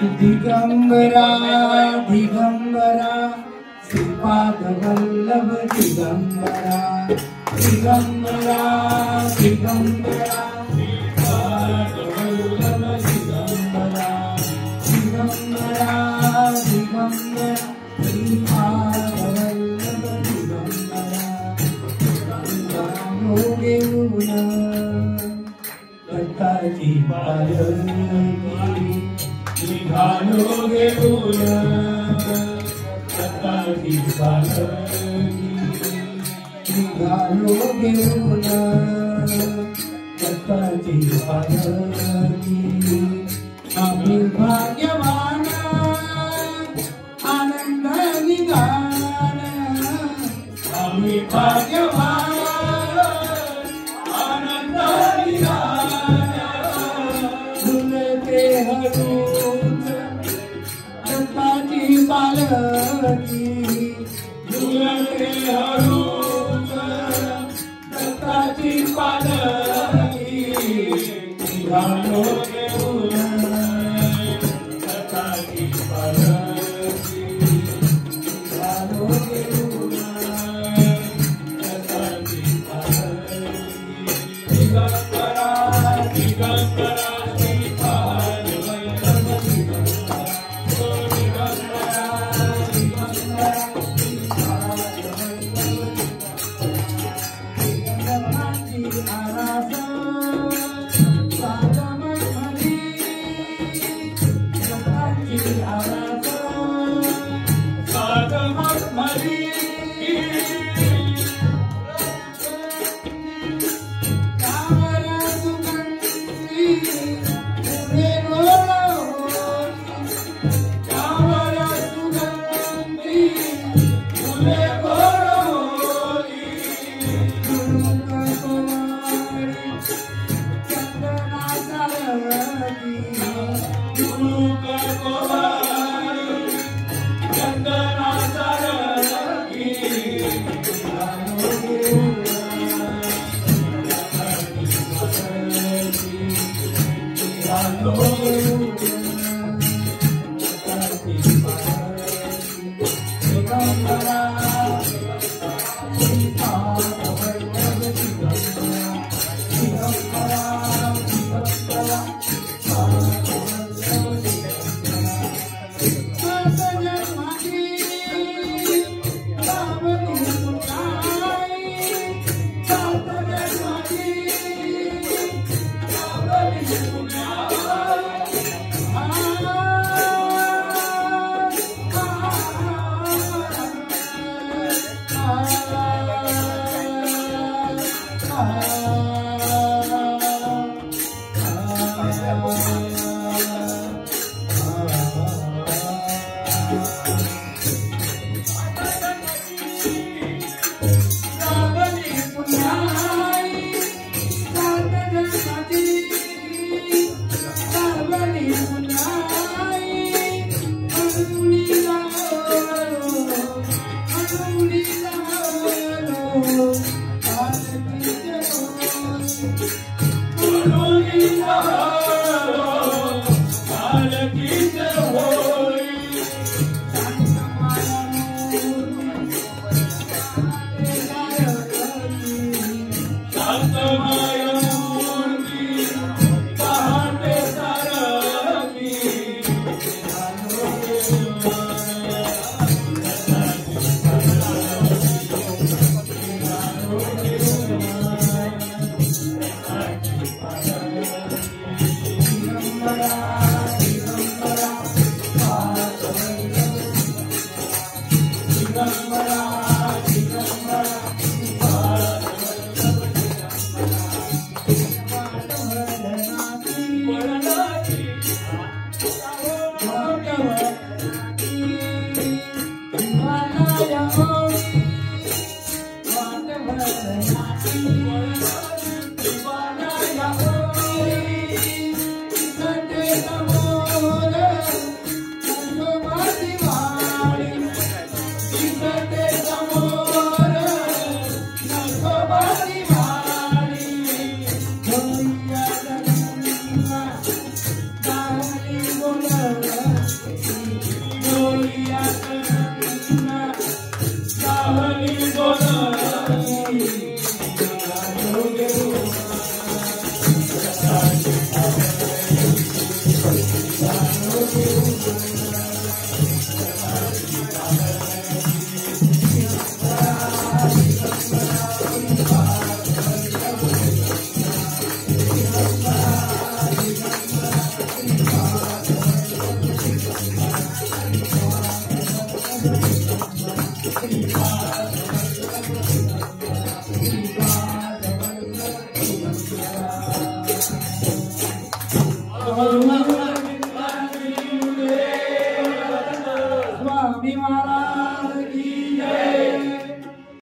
दिगंबरा दिगंबरा श्रीपाद वल्लभ दिगंबरा दिगंबरा दिगंबरा श्रीपाद वल्लभ दिगंबरा दिगंबरा दिगंबरा श्रीपाद वल्लभ दिगंबरा गंगायोगे उना दत्ताची पालकी निघालोगे उना दत्ताची पालकी निघालोगे उना दत्ताची पालकी आम्ही भाग्यवान आनंद निघाल आम्ही भाग्यवान आनंद निघाल झुलते हळूच दत्ताची पालकी झुलते हळूच दत्ताची पालकी निघालोगे उना दत्ताची पालकी निघालोगे उना दत्ताची पालकी दिगंबरा दिगंबरा श्रीपाद वल्लभ दिगंबरा दिगंबरा दिगंबरा श्रीपाद Hallelujah.